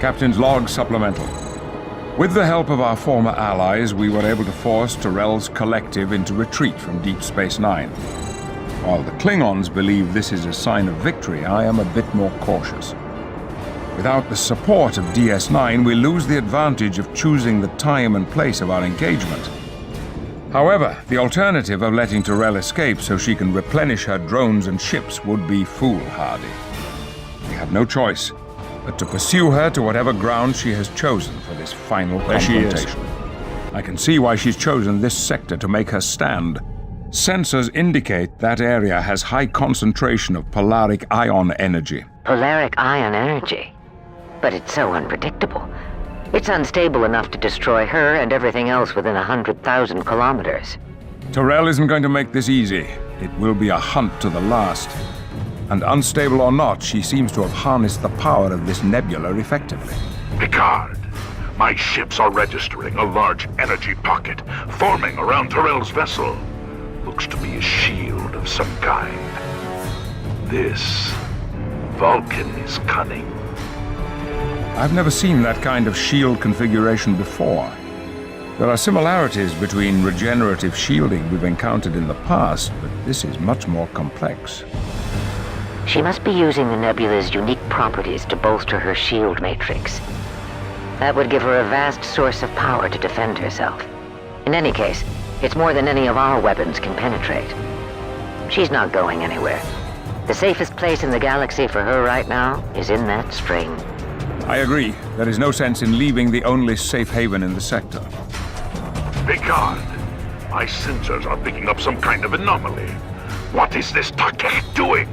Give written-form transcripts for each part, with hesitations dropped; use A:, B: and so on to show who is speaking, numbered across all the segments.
A: Captain's log supplemental. With the help of our former allies, we were able to force Terrell's collective into retreat from Deep Space Nine. While the Klingons believe this is a sign of victory, I am a bit more cautious. Without the support of DS9, we lose the advantage of choosing the time and place of our engagement. However, the alternative of letting Terrell escape so she can replenish her drones and ships would be foolhardy. We have no choice but to pursue her to whatever ground she has chosen for this final confrontation. I can see why she's chosen this sector to make her stand. Sensors indicate that area has high concentration of polaric ion energy.
B: Polaric ion energy? But it's so unpredictable. It's unstable enough to destroy her and everything else within 100,000 kilometers.
A: Terrell isn't going to make this easy. It will be a hunt to the last. And unstable or not, she seems to have harnessed the power of this nebula effectively.
C: Picard, my ships are registering a large energy pocket forming around Terrell's vessel. Looks to be a shield of some kind. This Vulcan is cunning.
A: I've never seen that kind of shield configuration before. There are similarities between regenerative shielding we've encountered in the past, but this is much more complex.
B: She must be using the nebula's unique properties to bolster her shield matrix. That would give her a vast source of power to defend herself. In any case, it's more than any of our weapons can penetrate. She's not going anywhere. The safest place in the galaxy for her right now is in that string.
A: I agree. There is no sense in leaving the only safe haven in the sector.
C: Picard, my sensors are picking up some kind of anomaly. What is this StarGate doing?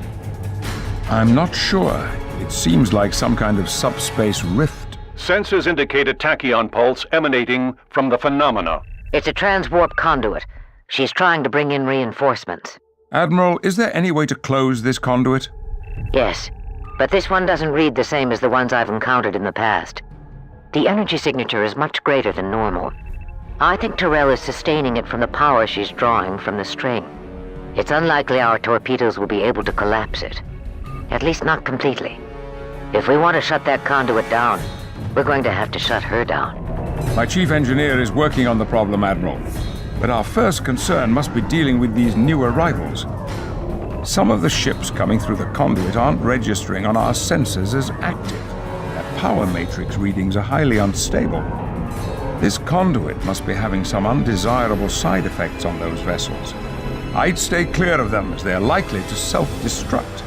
A: I'm not sure. It seems like some kind of subspace rift.
D: Sensors indicate a tachyon pulse emanating from the phenomena.
B: It's a transwarp conduit. She's trying to bring in reinforcements.
A: Admiral, is there any way to close this conduit?
B: Yes, but this one doesn't read the same as the ones I've encountered in the past. The energy signature is much greater than normal. I think Terrell is sustaining it from the power she's drawing from the string. It's unlikely our torpedoes will be able to collapse it. At least not completely. If we want to shut that conduit down, we're going to have to shut her down.
A: My chief engineer is working on the problem, Admiral. But our first concern must be dealing with these new arrivals. Some of the ships coming through the conduit aren't registering on our sensors as active. Their power matrix readings are highly unstable. This conduit must be having some undesirable side effects on those vessels. I'd stay clear of them, as they're likely to self-destruct.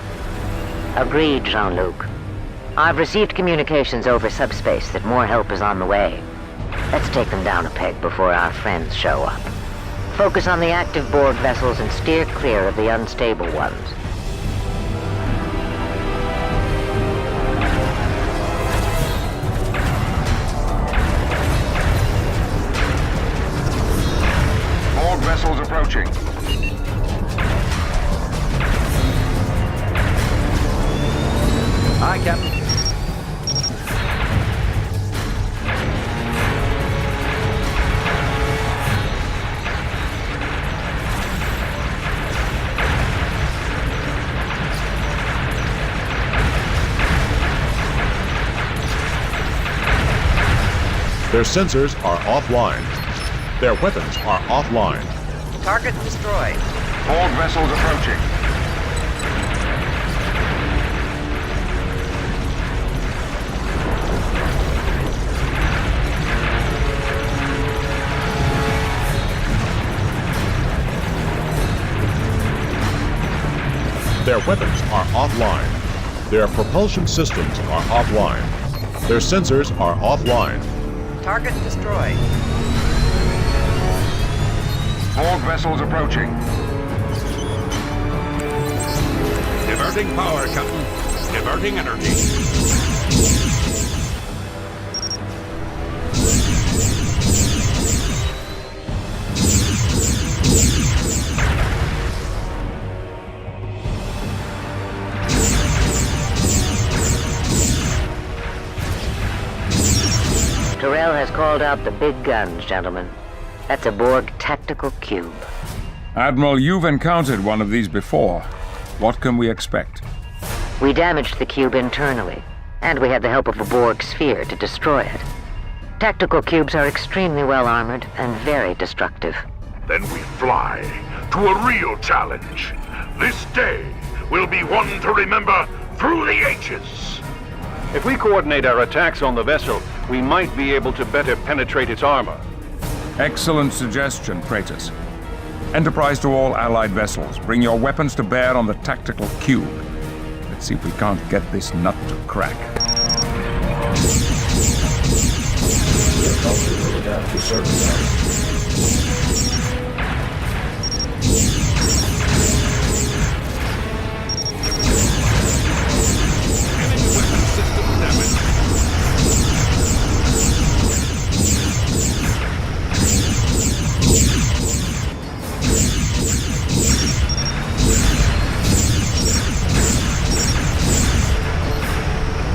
B: Agreed, Jean-Luc. I've received communications over subspace that more help is on the way. Let's take them down a peg before our friends show up. Focus on the active Borg vessels and steer clear of the unstable ones.
A: Borg vessels approaching.
E: Hi, Captain.
F: Their sensors are offline. Their weapons are offline.
E: Target destroyed.
A: Borg vessels approaching.
F: Their weapons are offline. Their propulsion systems are offline. Their sensors are offline.
E: Target destroyed.
A: Borg vessels approaching.
G: Diverting power, Captain. Diverting energy.
B: Terrell has called out the big guns, gentlemen. That's a Borg tactical cube.
A: Admiral, you've encountered one of these before. What can we expect?
B: We damaged the cube internally, And we had the help of a Borg sphere to destroy it. Tactical cubes are extremely well armored and very destructive.
C: Then we fly to a real challenge. This day will be one to remember through the ages.
D: If we coordinate our attacks on the vessel, we might be able to better penetrate its armor.
A: Excellent suggestion, Kratos. Enterprise to all Allied vessels. Bring your weapons to bear on the tactical cube. Let's see if we can't get this nut to crack.
G: Enemy weapon system damaged.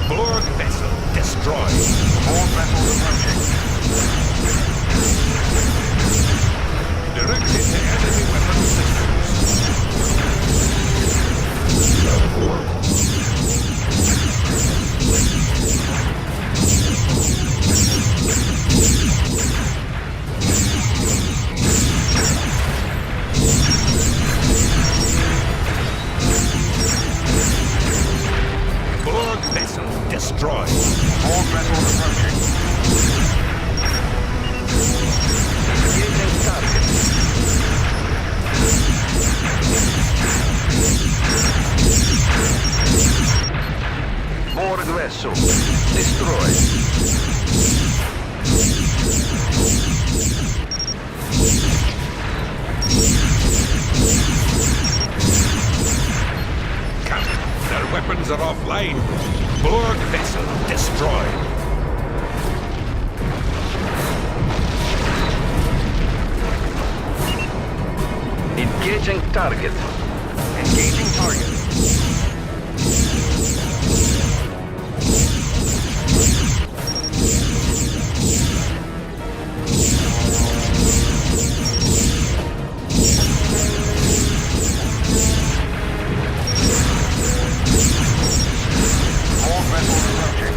G: Borg vessel destroyed. Borg vessels approaching. Directed to enemy weapon systems. Borg vessel destroyed. Borg vessels approaching. Engaging target. Borg vessel destroyed. Their weapons are offline. Borg vessel destroyed. Engaging target. Engaging target. Borg vessels approaching.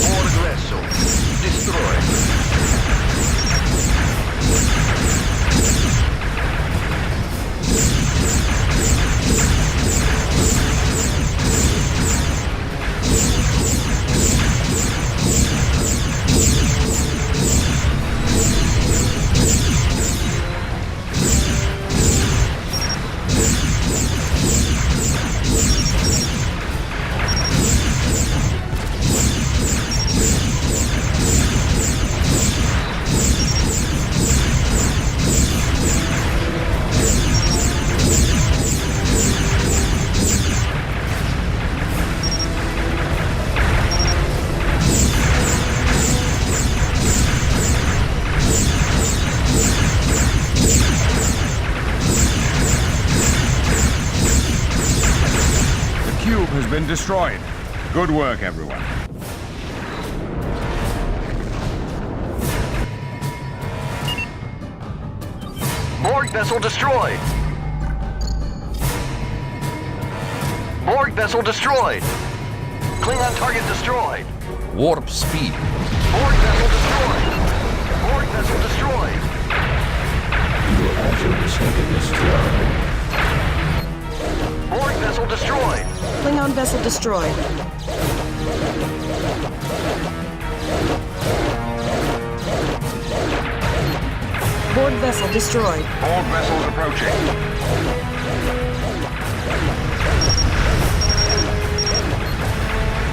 G: Borg vessel destroyed.
A: The cube has been destroyed. Good work, everyone.
H: Borg vessel destroyed. Borg vessel destroyed. Klingon target destroyed.
I: Warp speed.
H: Borg vessel destroyed. Borg vessel destroyed. Borg vessel destroyed.
J: Klingon vessel destroyed. Borg vessel destroyed.
C: Borg vessels approaching.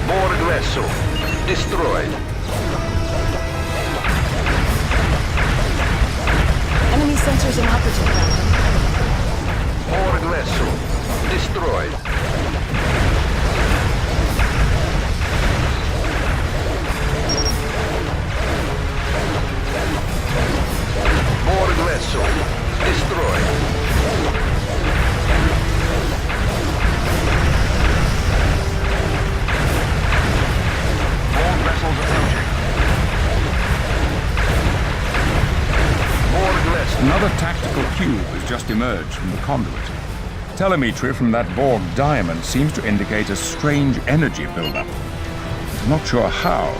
H: Borg vessel destroyed.
J: Enemy sensors inoperative, Captain.
H: Borg vessel destroyed. Borg vessel destroyed.
C: Borg vessels approaching.
H: Borg vessel
A: Another tactical cube just emerged from the conduit. Telemetry from that Borg diamond seems to indicate a strange energy buildup. I'm not sure how,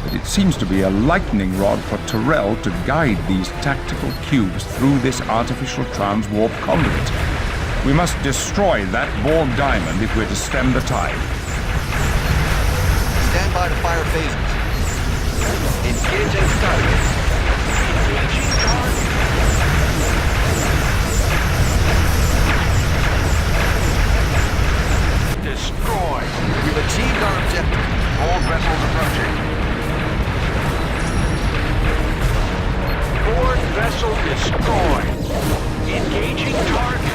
A: but it seems to be a lightning rod for Terrell to guide these tactical cubes through this artificial transwarp conduit. We must destroy that Borg diamond if we're to stem the tide.
H: Stand by to fire phasers. Engaging StarGate. Engaging target.
C: Destroy.
H: We've achieved our objective.
C: All vessels approaching. Borg vessel destroyed. Engaging target.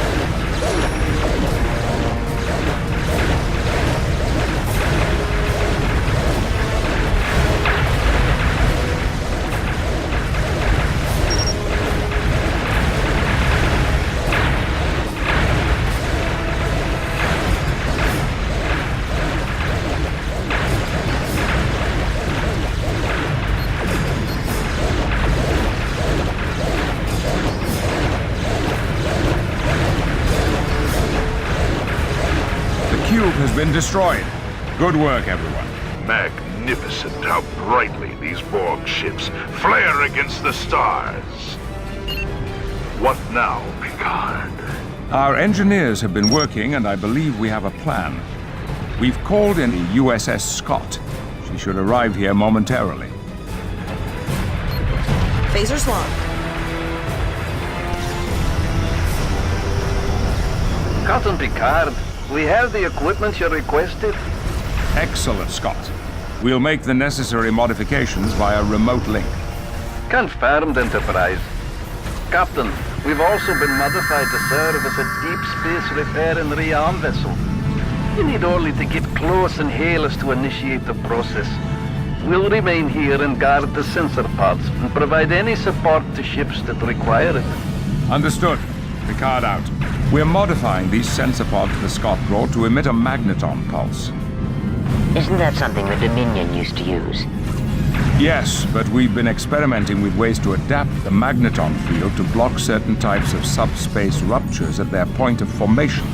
A: Has been destroyed. Good work, everyone.
C: Magnificent how brightly these Borg ships flare against the stars. What now, Picard?
A: Our engineers have been working, and I believe we have a plan. We've called in the USS Scott. She should arrive here momentarily.
J: Phasers locked.
D: Captain Picard, we have the equipment you requested.
A: Excellent, Scott. We'll make the necessary modifications via remote link.
D: Confirmed, Enterprise. Captain, we've also been modified to serve as a deep space repair and rearm vessel. You need only to get close and hail us to initiate the process. We'll remain here and guard the sensor pods and provide any support to ships that require it.
A: Understood. Picard out. We're modifying these sensor pods the Scott brought to emit a magneton pulse.
B: Isn't that something the Dominion used to use?
A: Yes, but we've been experimenting with ways to adapt the magneton field to block certain types of subspace ruptures at their point of formation.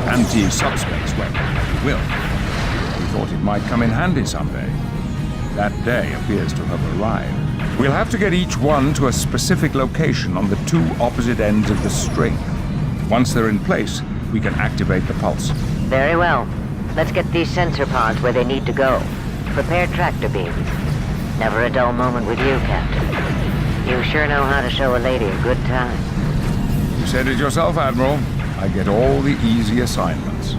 A: Anti-subspace weapon, if you will. We thought it might come in handy someday. That day appears to have arrived. We'll have to get each one to a specific location on the two opposite ends of the string. Once they're in place, we can activate the pulse.
B: Very well. Let's get these sensor pods where they need to go. Prepare tractor beams. Never a dull moment with you, Captain. You sure know how to show a lady a good time.
A: You said it yourself, Admiral. I get all the easy assignments.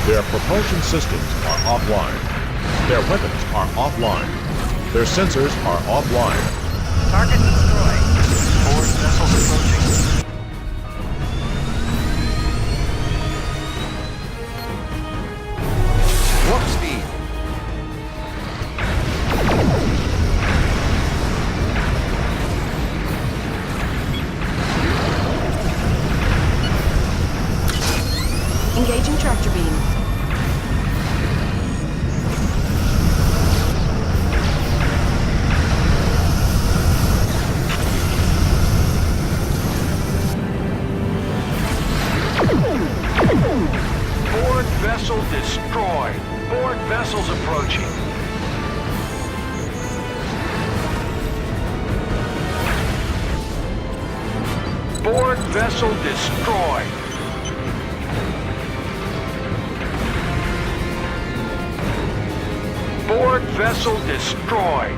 F: Their propulsion systems are offline. Their weapons are offline. Their sensors are offline.
E: Target destroyed. Borg vessels approaching. Warp speed.
J: Engaging tractor beam.
C: Borg vessel destroyed. Borg vessels approaching. Borg vessel destroyed. Borg vessel destroyed.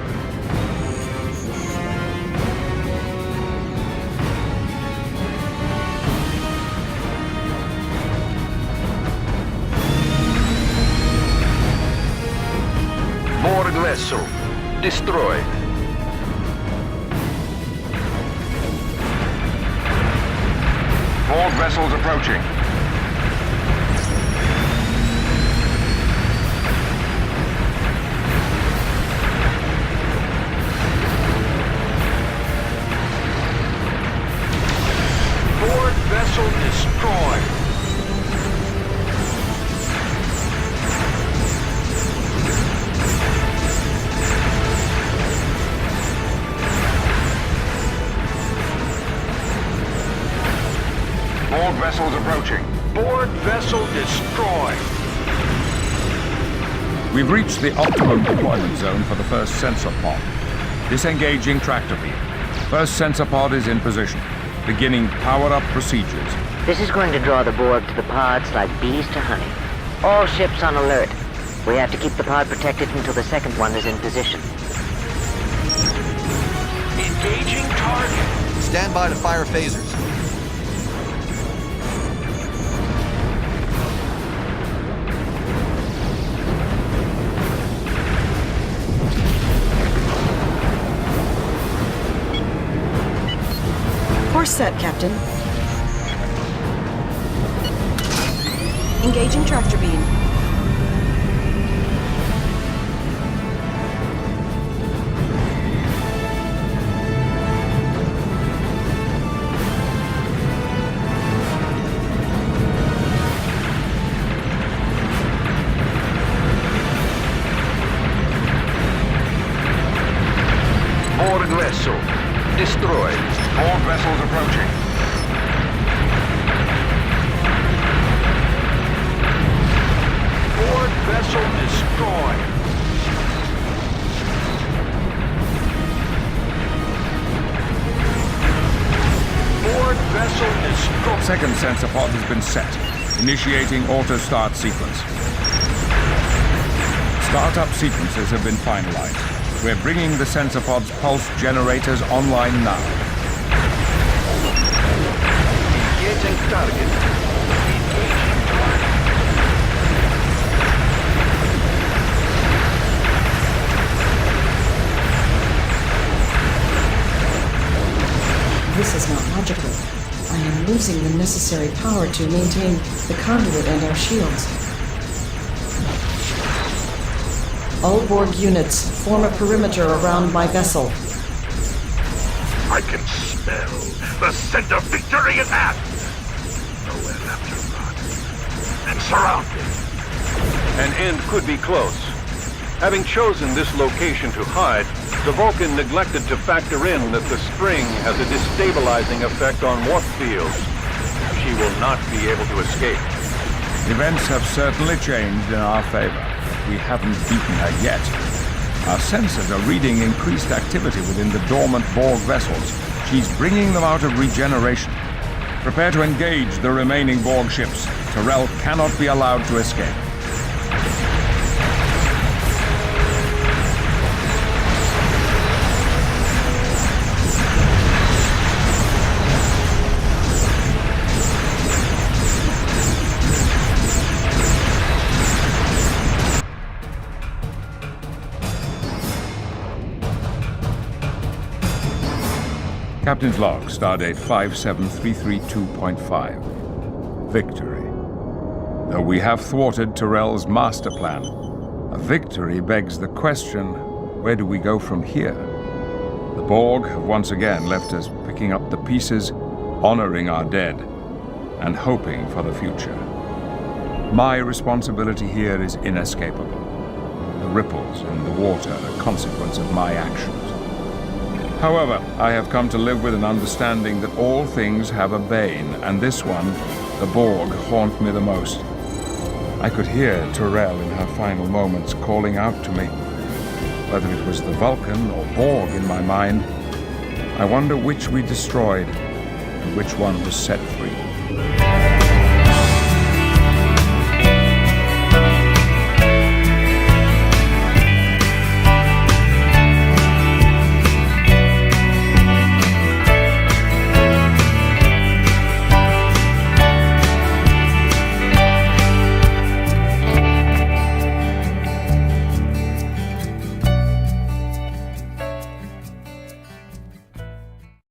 C: Borg vessel destroyed. Borg vessels approaching. vessel destroyed.
A: Borg vessels approaching.
C: Borg vessel destroyed.
A: We've reached the optimum deployment zone for the first sensor pod. Disengaging tractor beam. First sensor pod is in position. Beginning power-up procedures.
B: This is going to draw the Borg to the pods like bees to honey. All ships on alert. We have to keep the pod protected until the second one is in position.
C: Engaging target.
H: Stand by to fire phasers.
J: Course set, Captain. Engaging tractor beam.
C: Borg vessel destroyed.
A: Borg vessels approaching.
C: Borg vessel destroyed. Borg vessel destroyed.
A: Second sensor pod has been set. Initiating auto-start sequence. Startup sequences have been finalized. We're bringing the sensor pod's pulse generators online now.
D: Engaging target. Engaging target.
J: This is not logical. I am losing the necessary power to maintain the conduit and our shields. All Borg units, form a perimeter around my vessel.
C: I can smell the scent of victory at hand. Nowhere left to run. And surrounded.
I: An end could be close. Having chosen this location to hide, the Vulcan neglected to factor in that the spring has a destabilizing effect on warp fields. She will not be able to escape.
A: Events have certainly changed in our favor. We haven't beaten her yet. Our sensors are reading increased activity within the dormant Borg vessels. She's bringing them out of regeneration. Prepare to engage the remaining Borg ships. Terrell cannot be allowed to escape. Captain's log, stardate 57332.5. Victory. Though we have thwarted Terrell's master plan, a victory begs the question, where do we go from here? The Borg have once again left us picking up the pieces, honoring our dead, and hoping for the future. My responsibility here is inescapable. The ripples in the water are a consequence of my actions. However, I have come to live with an understanding that all things have a bane, and this one, the Borg, haunt me the most. I could hear Terrell in her final moments calling out to me. Whether it was the Vulcan or Borg in my mind, I wonder which we destroyed and which one was set free.